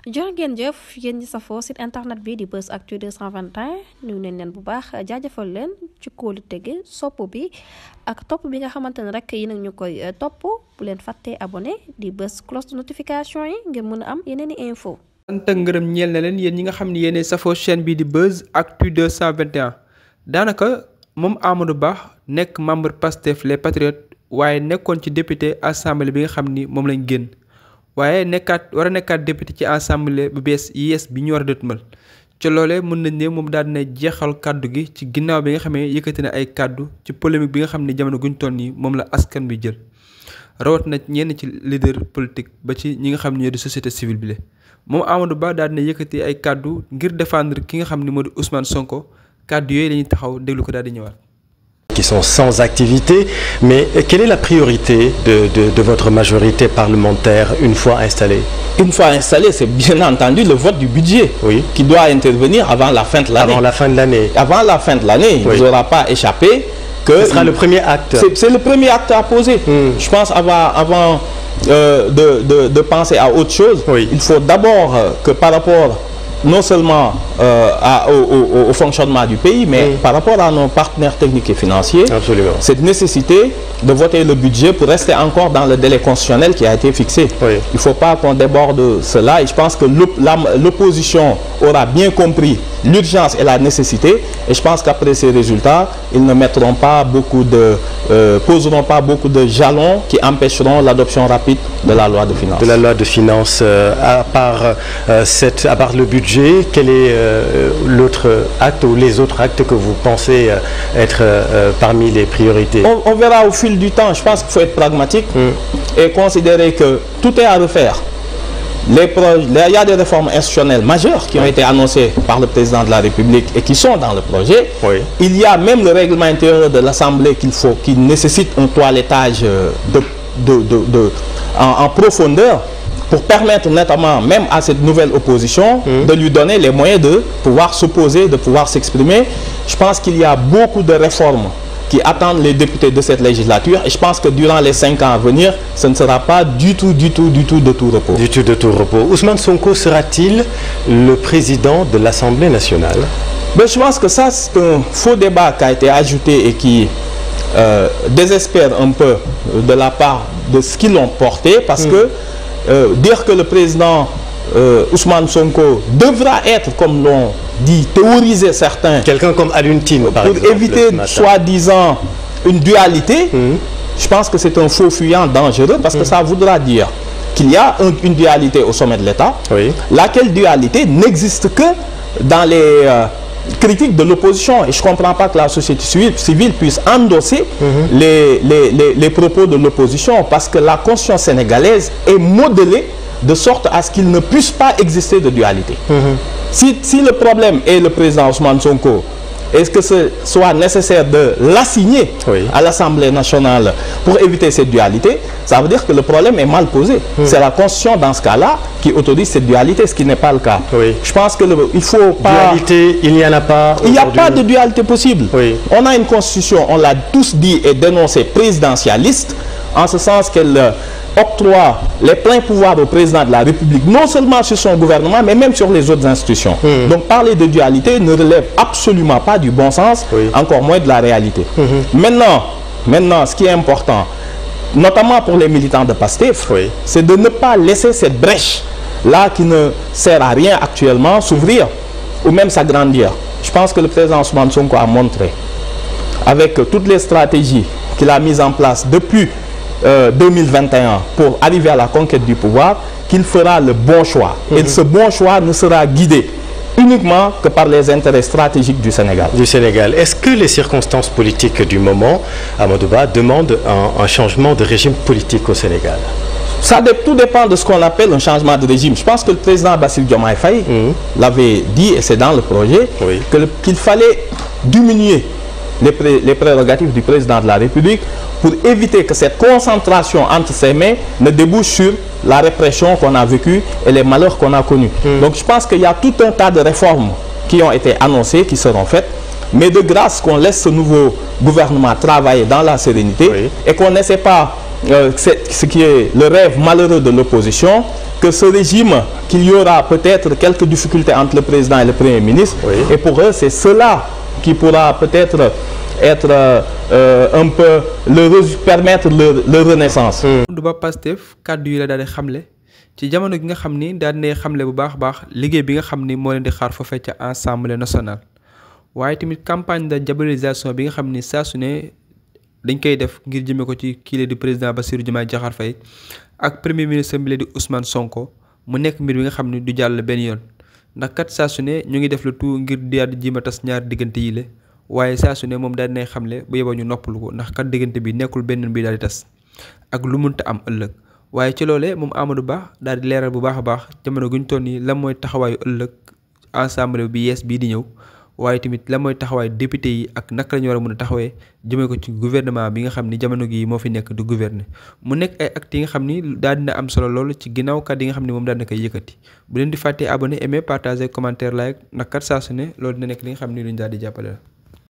jërë ngeen jëf yéen ñi safoo site internet bi di Buzz Actu 221 ñu neen leen bu baax jaajëfal leen ci kóolu tege sopp bi ak topp bi nga xamante ne rek yi nag ñu koy topp bu leen fàttee abonné di bës cloche de notification yi ngir mën a am yeneen i info sant ak ngërëm ñeel na leen yéen ñi nga xam ne yéene safoo chaîne bi di Buzz Actu 221 daanaka moom Amadou Ba nekk membre Pastef les Patriotes waaye nekkoon ci député assemblée bi nga xam ni moom lañ génn waaye war a nekkaat député ci assemblée bu bees yees bi ñu war a dëtmal ci loolee mën nañ ne moom daal dina jeexal kàddu gi ci ginnaaw bi nga xamee yëkkati na ay kàddu ci polémique bi nga xam ne jamono guñ toll nii moom la askan bi jël rawat na ñenn ci leader politique ba ci ñi nga xam ne ñoo di société civile bi la moom Amadou Ba daal dina yëkkati ay kàddu ngir défendre ki nga xam ne moo di Ousmane Sonko kàddu yooyu la ñuy taxaw déglu ko daal di ñëwaat. Qui sont sans activité, mais quelle est la priorité de votre majorité parlementaire une fois installée? Une fois installée, c'est bien entendu le vote du budget qui doit intervenir avant la fin de l'année. Avant la fin de l'année. Avant la fin de l'année, il ne vous aura pas échappé que... Ce sera le premier acte. C'est le premier acte à poser. Je pense avant de penser à autre chose, il faut d'abord que par rapport... non seulement au fonctionnement du pays, mais par rapport à nos partenaires techniques et financiers, cette nécessité de voter le budget pour rester encore dans le délai constitutionnel qui a été fixé. Il ne faut pas qu'on déborde cela et je pense que l'opposition aura bien compris l'urgence et la nécessité et je pense qu'après ces résultats, ils ne mettront pas poseront pas beaucoup de jalons qui empêcheront l'adoption rapide de la loi de finances. De la loi de finances, à part le budget, quel est l'autre acte ou les autres actes que vous pensez être parmi les priorités? On verra au fil du temps. Je pense qu'il faut être pragmatique et considérer que tout est à refaire. Il y a des réformes institutionnelles majeures qui ont été annoncées par le président de la République et qui sont dans le projet. Il y a même le règlement intérieur de l'Assemblée qui nécessite un toilettage en profondeur pour permettre notamment même à cette nouvelle opposition de lui donner les moyens de pouvoir s'opposer, de pouvoir s'exprimer. Je pense qu'il y a beaucoup de réformes qui attendent les députés de cette législature et je pense que durant les 5 ans à venir, ce ne sera pas du tout de tout repos. Du tout de tout repos. Ousmane Sonko sera-t-il le président de l'Assemblée nationale? Ben, je pense que ça, c'est un faux débat qui a été ajouté et qui désespère un peu de la part de ce qu'ils l'ont porté parce que dire que le président Ousmane Sonko devra être, comme l'ont dit, théorisé certains, quelqu'un comme Alioune Tine par exemple, pour éviter soi-disant une dualité, je pense que c'est un faux fuyant dangereux parce que ça voudra dire qu'il y a une dualité au sommet de l'État, laquelle dualité n'existe que dans les critiques de l'opposition et je ne comprends pas que la société civile puisse endosser les propos de l'opposition parce que la constitution sénégalaise est modelée de sorte à ce qu'il ne puisse pas exister de dualité. Si le problème est le président Ousmane Sonko, est-ce que ce soit nécessaire de l'assigner à l'Assemblée nationale pour éviter cette dualité? Ça veut dire que le problème est mal posé. C'est la Constitution dans ce cas-là qui autorise cette dualité, ce qui n'est pas le cas. Je pense que il faut pas... Dualité, il n'y en a pas. Il n'y a pas de dualité possible. On a une Constitution, on l'a tous dit et dénoncé, présidentialiste, en ce sens qu'elle octroie les pleins pouvoirs au président de la République, non seulement sur son gouvernement, mais même sur les autres institutions. Donc parler de dualité ne relève absolument pas du bon sens, encore moins de la réalité. Maintenant, ce qui est important, notamment pour les militants de Pastef, c'est de ne pas laisser cette brèche-là qui ne sert à rien actuellement s'ouvrir ou même s'agrandir. Je pense que le président Ousmane Sonko a montré, avec toutes les stratégies qu'il a mises en place depuis 2021 pour arriver à la conquête du pouvoir, qu'il fera le bon choix. Et ce bon choix ne sera guidé uniquement que par les intérêts stratégiques du Sénégal. Est-ce que les circonstances politiques du moment, Amadou Ba, demandent un changement de régime politique au Sénégal? Tout dépend de ce qu'on appelle un changement de régime. Je pense que le président Bassirou Diomaye Faye l'avait dit, et c'est dans le projet, qu'il fallait diminuer les prérogatives du président de la République pour éviter que cette concentration entre ses mains ne débouche sur la répression qu'on a vécue et les malheurs qu'on a connus. Donc je pense qu'il y a tout un tas de réformes qui ont été annoncées, qui seront faites, mais de grâce qu'on laisse ce nouveau gouvernement travailler dans la sérénité et qu'on n'essaie pas ce qui est le rêve malheureux de l'opposition, que ce régime, qu'il y aura peut-être quelques difficultés entre le président et le premier ministre. Et pour eux, c'est cela qui pourra peut-être être un peu permettre leur renaissance. Amadou Ba Pastef kàddu yi la daal di xamle ci jamono gi nga xam ni daal di xamle bu baax a baax liggéey bi nga xam ni moo leen di xaar foofee ca Assemblée nationale waaye tamit campagne de diabolisation bi nga xam ni saa su ne dañ koy def ngir jëmee ko ci kii la di président Bassirou Diomaye Diakhar Faye ak premier ministre bi la di Ousmane Sonko mu nekk mbir bi nga xam ni du jàll benn yoon ndax kat saa su ne ñu ngi def le tout ngir daal di jéem a tas ñaar diggante yi la waaye saa su ne moom daal di xamle bu yeboo ñu noppalu ko ndax kat diggante bi nekkul benn bi daal di tas ak lu mënta am ëllëg waaye ci loolee moom Amadou Ba daal di leeral bu baax a baax jamono guñ toll nii lan mooy taxawaayu ëllëg assemblée bi yees bii di ñëw waaye tamit lan mooy taxawaayu député yi ak naka la ñu war a mën a taxawee jëmee ko ci gouvernement bi nga xam ni jamono gii moo fi nekk du gouverner mu nekk ay actes yi nga xam ni daal dina am solo loolu ci ginnaaw kat yi nga xam ni moom daal na koy yëkkati bu leen di fàttee abonné aimer partager commentaire like ndax kat saa su ne loolu dina nekk li nga xam ni luñ daal di jàppale la.